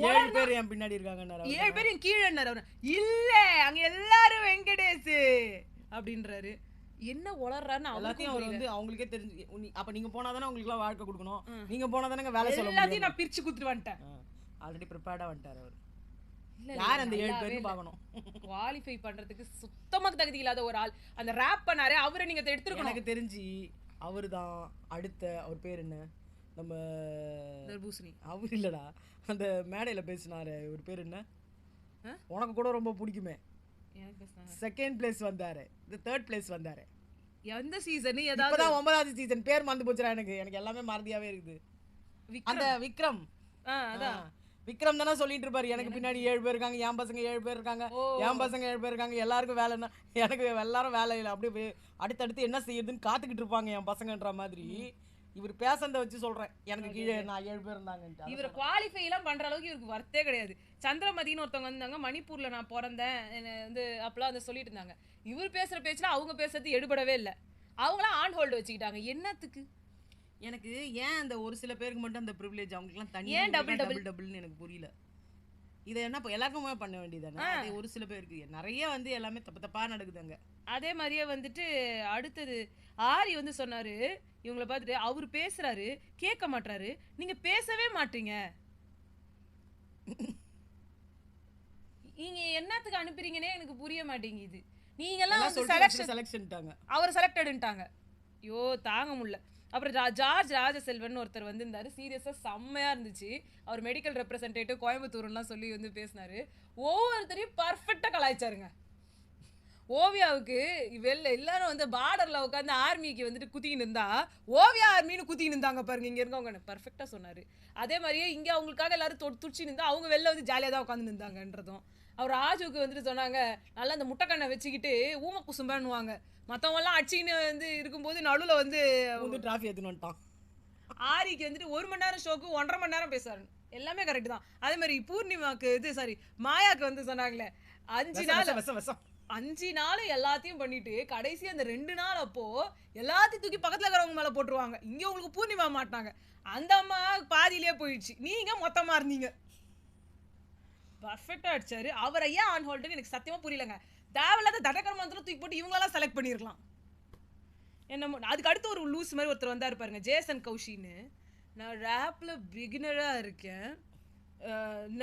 7 பேர் என் பின்னாடி இருக்காங்க, 7 பேர் என் கீழே அவரு இல்ல அங்க எல்லாரும் வெங்கடேஷ் அப்படின்றாரு. என்ன வளர்றாருன்னு எல்லாத்தையும் அவர் வந்து அவங்களுக்கே தெரிஞ்சு. அப்ப நீங்க போனாதானே உங்களுக்கு எல்லாம் வாழ்க்கை கொடுக்கணும், நீங்க போனாதானே வேலை சொல்ல முடியும். எல்லாத்தையும் நான் பிரிச்சு குடுத்துட்டு வந்துட்டேன். ஆல்ரெடி ப்ரிப்பேர்டா வந்துட்டாரு அவர். யார் அந்த 7 பேரும் பார்க்கணும். குவாலிஃபை பண்றதுக்கு சுத்தமா தகுதி இல்லாத ஒரு ஆள் அந்த ராப் பண்ணாரே, அவரை நீங்க எடுத்துக்கணும். எனக்கு தெரிஞ்சு அவர்தான் அடுத்த. அவர் பேர் என்ன? நம்ம தர்பூசணி. அவர் இல்லடா, அந்த மேடையில பேசினாரு, ஒரு பேர் என்ன? உனக்கு கூட ரொம்ப பிடிக்குமே, செகண்ட் பிளேஸ் வந்தாரு, இந்த தேர்ட் பிளேஸ் வந்தாரு. எந்த சீசன்? ஏதாவது இப்பதான் 9வது சீசன், பேர் மறந்து போச்சுடா எனக்கு எல்லாமே மறதியாவே இருக்குது. அந்த விக்ரம். அதான் விக்ரம் தானே சொல்லிட்டு இருப்பாரு, எனக்கு பின்னாடி 7 பேர் இருக்காங்க, என் பசங்க 7 பேர் இருக்காங்க, என் பசங்க 7 பேர் இருக்காங்க, எல்லாருக்கும் வேலைன்னா எனக்கு எல்லாரும் வேலை இல்லை, அப்படியே அடுத்தடுத்து என்ன செய்யுதுன்னு காத்துக்கிட்டு இருப்பாங்க என் பசங்கன்ற மாதிரி. இவர் பேசந்த வச்சு சொல்றேன், எனக்கு கீழே நான் 7 பேர் இருந்தாங்க. இவர் குவாலிஃபை எல்லாம் பண்ற அளவுக்கு இவருக்கு வர்த்தே கிடையாது. சந்திரமதின்னு ஒருத்தவங்க வந்தாங்க, மணிப்பூர்ல நான் பிறந்தேன் வந்து அப்பெல்லாம் வந்து சொல்லிட்டு இருந்தாங்க. இவர் பேசுற பேச்சுல அவங்க பேசுறது எடுபடவே இல்லை. அவங்களாம் ஆன் ஹோல்டு வச்சுக்கிட்டாங்க. என்னத்துக்கு? எனக்கு ஏன் அந்த ஒரு சில பேருக்கு மட்டும் அந்த ப்ரிவிலேஜ், அவங்களுக்குலாம் தனியா டபுள்னு எனக்கு புரியல. இதை என்ன எல்லாருக்குமே பண்ண வேண்டியதானே? அது ஒரு சில பேருக்கு நிறைய வந்து எல்லாமே தப்பா நடக்குதுங்க. அதே மாதிரியே வந்துட்டு அடுத்தது ஆரி வந்து சொன்னாரு, இவங்களை பார்த்துட்டு அவர் பேசுறாரு கேட்க மாட்டாரு, நீங்க பேசவே மாட்டீங்க, நீங்க என்னத்துக்கு அனுப்புறீங்கன்னே எனக்கு புரிய மாட்டேங்குது. நீங்க எல்லாம் செலக்ஷன்ட்டாங்க, அவர் செலக்டட்ன்ட்டாங்க. ஐயோ தாங்க முடியல. அப்புறம் ஜார்ஜ் ராஜசெல்வன் ஒருத்தர் வந்திருந்தாரு, சீரியஸா செம்மையா இருந்துச்சு. அவர் மெடிக்கல் ரெப்ரசன்டேட்டிவ் கோயம்புத்தூர்லாம் சொல்லி வந்து பேசினாரு. ஒவ்வொருத்தரையும் பர்ஃபெக்டா கலாய்ச்சாருங்க. ஓவியாவுக்கு எல்லாரும் வந்து பார்டர்ல உட்காந்து ஆர்மிக்கு வந்துட்டு குத்தின்னு இருந்தா ஓவியா ஆர்மின்னு குத்தின்னு இருந்தாங்க பாருங்க, இங்க இருக்கவங்க பர்ஃபெக்டா சொன்னாரு. அதே மாதிரியே இங்க அவங்களுக்காக எல்லாரும் துடிச்சு நின்றா அவங்க வெளில வந்து ஜாலியா தான் உட்காந்து நின்றாங்கன்றதும். அவர் ராஜுக்கு வந்துட்டு சொன்னாங்க, நல்லா அந்த முட்டைக்கண்ணை வச்சுக்கிட்டு ஊம குசும்பான்னுவாங்க, மற்றவங்க எல்லாம் அடிச்சின்னு வந்து இருக்கும்போது நடுவில் வந்து டிராஃபி எடுத்துன்னு வந்துட்டான். ஆரிக்கு வந்துட்டு 1 மணி நேரம் ஷோக்கு 1.5 மணி நேரம் பேசுறாரு, எல்லாமே கரெக்ட் தான். அதே மாதிரி பூர்ணிமாக்கு மாயாக்கு வந்து சொன்னாங்களே 5 நாள் எல்லாத்தையும் பண்ணிட்டு கடைசி அந்த 2 நாள் அப்போ எல்லாத்தையும் தூக்கி பக்கத்துல இருக்கிறவங்க மேல போட்டுருவாங்க. இங்க உங்களுக்கு பூர்ணிமா மாட்டாங்க, அந்த அம்மா பாதியிலேயே போயிடுச்சு, நீங்க மொத்தமா இருந்தீங்க. பர்ஃபெக்டா அடிச்சாரு. அவரை ஏன் ஆன் ஹோல்டுன்னு எனக்கு சத்தியமா புரியலங்க. தேவையில்லாத தடகர்மந்திரம் தூக்கி போட்டு இவங்களெல்லாம் செலக்ட் பண்ணிருக்கலாம். என்ன அதுக்கு அடுத்து ஒரு லூஸ் மாதிரி ஒருத்தர் வந்தாரு பாருங்க, ஜேசன் கௌஷின்னு. நான் ரேப்ல பிகினரா இருக்கேன்,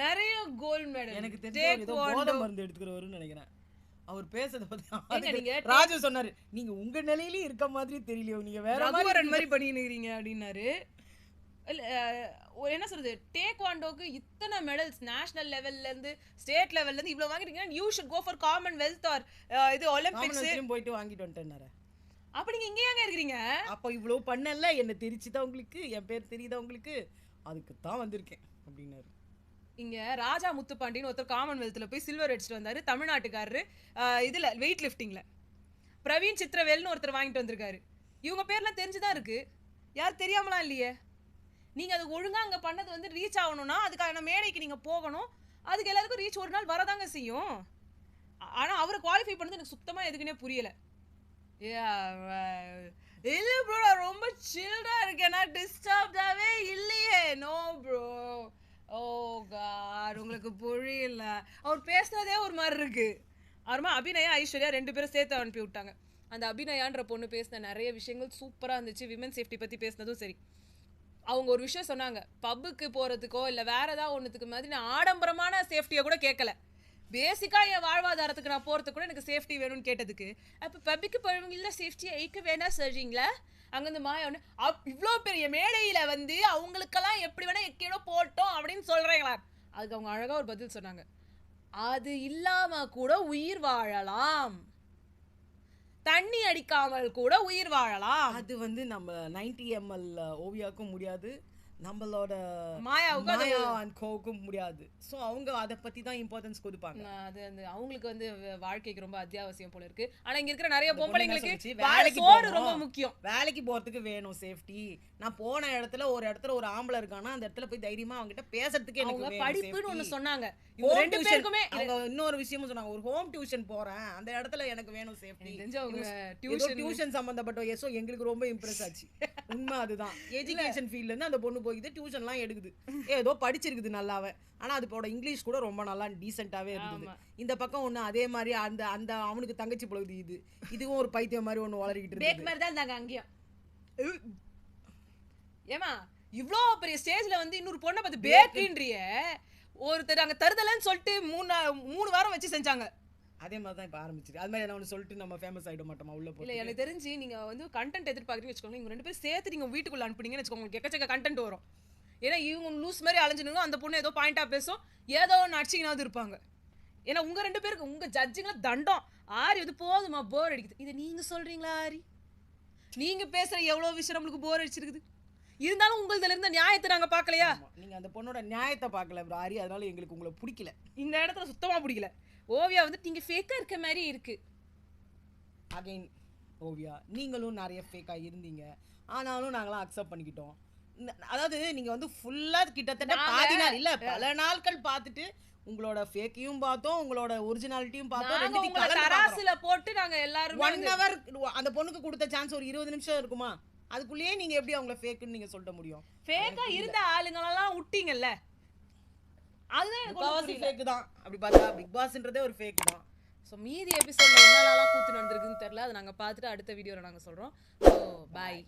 நிறைய கோல்ட் மெடல், எனக்கு தெரிஞ்ச மருந்து எடுத்துக்கிறவருன்னு நினைக்கிறேன். அவர் பேசுறத பத்தி ராஜு சொன்னாரு, நீங்க உங்க நிலையிலயும் இருக்க மாதிரி தெரியலையோ, நீங்க வேற மாதிரி பண்ணிருக்கீங்க அப்படின்னாரு. இல்ல ஒரு என்ன சொல்றது, டேக்வாண்டோக்கு இத்தனை மெடல்ஸ் நேஷனல் லெவல்ல இருந்து ஸ்டேட் லெவல்ல இருந்து இவ்வளவு வாங்கிட்டீங்கன்னா you should go for Commonwealth or இது ஒலிம்பிக்ஸ். போயிட்டு வாங்கிட்டு வந்துட்டேன். அப்ப நீங்க இங்கேயாங்க இருக்கிறீங்க? அப்போ இவ்வளவு பண்ணல, என்ன தெரிச்சுதான் உங்களுக்கு, என் பேர் தெரியுதா உங்களுக்கு, அதுக்கு தான் வந்திருக்கேன் அப்படின்னாரு. இங்க ராஜா முத்துப்பாண்டின்னு ஒருத்தர் காமன்வெல்த்ல போய் சில்வர் அடிச்சுட்டு வந்தாரு, தமிழ்நாட்டுக்காரரு. இதுல வெயிட் லிஃப்டிங்ல பிரவீன் சித்திரவேல்னு ஒருத்தர் வாங்கிட்டு வந்திருக்காரு. இவங்க பேர்லாம் தெரிஞ்சுதான் இருக்கு, யார் தெரியாமலாம் இல்லையே. நீங்க அது ஒழுங்கா அங்க பண்ணது வந்து ரீச் ஆகணும்னா அதுக்கான மேடைக்கு நீங்க போகணும். அதுக்கு எல்லாருக்கும் ரீச் ஒரு நாள் வரதாங்க செய்யும். ஆனா அவரை குவாலிஃபை பண்ணது எனக்கு சுத்தமா எதுக்குன்னே புரியல. இல்ல ப்ரோ, நான் ரொம்ப சில்டா இருக்கேன், நான் டிஸ்டர்ப்டாவே இல்லையே. நோ ப்ரோ, ஓ காட், உங்களுக்கு புரியல. அவர் பேசுனதே ஒரு மாதிரி இருக்கு. அப்புறமா அபிநயா ஐஸ்வர்யா 2 பேரும் சேர்த்து அனுப்பி விட்டாங்க. அந்த அபிநயான்ற பொண்ணு பேசின நிறைய விஷயங்கள் சூப்பரா இருந்துச்சு. விமன் சேஃப்டி பத்தி பேசினதும் சரி. அவங்க ஒரு விஷயம் சொன்னாங்க, பப்புக்கு போறதுக்கோ இல்ல வேற ஏதாவது ஒண்ணுத்துக்கு மாதிரி நான் ஆடம்பரமான சேஃப்டியை கூட கேட்கல. பேசிக்கா என் வாழ்வாதாரத்துக்கு நான் போறதுக்கு கூட எனக்கு சேஃப்டி வேணும்னு கேட்டதுக்கு, அப்ப பப்புக்கு போறவங்கள சேஃப்டியை ஐக்க வேணா சொல்றீங்களா? அங்கிருந்து மாயா ஒன்று இவ்வளோ பெரிய மேடையில வந்து அவங்களுக்கெல்லாம் எப்படி வேணா எக்கேடோ போட்டோம் அப்படின்னு சொல்றீங்களா? அதுக்கு அவங்க அழகா ஒரு பதில் சொன்னாங்க, அது இல்லாம கூட உயிர் வாழலாம், தண்ணி அடிக்காமல் கூட உயிர் வாழலாம். அது வந்து நம்ம 90 ml ஓவியாக்கும் முடியாது, நம்மளோட மாயாவுக்கும் முடியாது. ஸோ அவங்க அதை பத்தி தான் இம்பார்ட்டன்ஸ் கொடுப்பாங்க. அது வந்து அவங்களுக்கு வந்து வாழ்க்கைக்கு ரொம்ப அத்தியாவசியம் போல இருக்கு. ஆனா இங்க இருக்கிற நிறைய பொம்பளைங்களுக்கு வேலைக்கு சோறு ரொம்ப முக்கியம். வேலைக்கு போறதுக்கு வேணும் சேஃப்டி. நான் போன இடத்துல ஒரு ஆம்பளை இருக்கானா அந்த இடத்துல போய் தைரியமா அவங்க கிட்ட பேசுறதுக்கு எனக்கு படிப்புன்னு ஒண்ணு சொன்னாங்க. ரெண்டு பேருக்குமே அவங்க இன்னொரு விஷயமும் சொன்னாங்க, ஒரு ஹோம் டியூஷன் போறேன் அந்த இடத்துல எனக்கு வேணும் சேஃப்டி. டியூஷன் சம்பந்தப்பட்ட எசோ எங்களுக்கு ரொம்ப இம்ப்ரெஸ் ஆச்சு. உண்மை அதுதான். எஜுகேஷன் ஃபீல்ட்ல இருந்து அந்த பொண்ணு போயிது, டியூஷன்லாம் எடுக்குது, ஏதோ படிச்சிருக்குது நல்லாவே. ஆனா அதோட இங்கிலீஷ் கூட ரொம்ப நல்லா டீசென்ட்டாவே இருந்தது. இந்த பக்கம் ஒண்ணு அதே மாதிரி அந்த அந்த அவனுக்கு தங்கச்சி பழகுது, இதுவும் ஒரு பைத்தியம் மாதிரி ஒண்ணு வளரிக்கிட்டு இருக்கு. மாதிரி தான் இருந்தாங்க அங்கேயும். ஏமா இவ்ளோ பெரிய ஸ்டேஜ்ல வந்து இன்னொரு பொண்ணை பார்த்து பேக்குன்றிய ஒருத்தர் அங்க தருதலன்னு சொல்லிட்டு 3 வாரம் வச்சு செஞ்சாங்க. அதே மாதிரி தான் இப்போ ஆரம்பிச்சிருக்கு. அது மாதிரி என்ன ஒன்று சொல்லிட்டு நம்ம ஃபேமஸ் ஆகிட மாட்டோமா உள்ள போய்? இல்லை, எனக்கு தெரிஞ்சு நீங்கள் வந்து கண்டென்ட் எதிர்பார்க்குறீங்கன்னு வச்சுக்கோங்க, நீங்கள் 2 பேரும் சேர்த்து நீங்கள் வீட்டுக்குள்ளே அனுப்புனீங்கன்னு வச்சுக்கோங்க, உங்களுக்கு எக்கச்சக்க கண்டென்ட் வரும். ஏன்னா இவங்க லூஸ் மாதிரி அலைஞ்சினுங்க, அந்த பொண்ணு ஏதோ பாயிண்டாக பேசும், ஏதோ ஒன்று அடிச்சிங்கனாவது இருப்பாங்க. ஏன்னா உங்கள் 2 பேருக்கு உங்கள் ஜட்ஜுங்களாம் தண்டம். ஆரி வந்து போதுமா, போர் அடிக்குது. இதை நீங்கள் சொல்கிறீங்களா ஆரி? நீங்கள் பேசுகிற எவ்வளோ விஷயம் நம்மளுக்கு போர் அடிச்சிருக்குது. இருந்தாலும் உங்களதுல இருந்த நியாயத்தை நாங்க பார்க்கலையா? நீங்க அந்த பொண்ணோட நியாயத்தை பார்க்கல ஆரி, அதனால எங்களுக்கு உங்களை பிடிக்கல. இந்த இடத்துல சுத்தமா பிடிக்கல. ஓவியா வந்து நீங்க ஃபேக்கா இருக்க மாதிரி இருக்கு. அகைன் ஓவியா, நீங்களும் நிறைய ஃபேக்கா இருந்தீங்க, ஆனாலும் நாங்களாம் அக்செப்ட் பண்ணிக்கிட்டோம். அதாவது நீங்க வந்து ஃபுல்லா கிட்டத்தட்ட பாதி நாள் இல்ல பல நாட்கள் பார்த்துட்டு உங்களோட ஃபேக்கையும் பார்த்தோம், உங்களோட ஒரிஜினாலிட்டியும் பார்த்தோம். ரெண்டுத்தையும் தராசுல போட்டு நாங்க எல்லாரும் 1 hour அந்த பொண்ணுக்கு கொடுத்த சான்ஸ் ஒரு 20 நிமிஷம் இருக்குமா, அதுக்குள்ளேயே நீங்க எப்படி அவங்கள ஃபேக்குன்னு நீங்க சொல்ல முடியும்? ஃபேக்கா இருந்த ஆளுங்களெல்லாம் விட்டீங்கல்ல, அதுதான் எனக்கு ஃபேக் தான். அப்படி பார்த்தா பிக் பாஸ்ன்றதே ஒரு ஃபேக் தான். ஸோ மீதி எபிசோட்ல என்னெல்லாம் கூத்து நடந்திருக்குன்னு தெரியல, அதை நாங்கள் பார்த்துட்டு அடுத்த வீடியோவில் நாங்கள் சொல்கிறோம். So bye.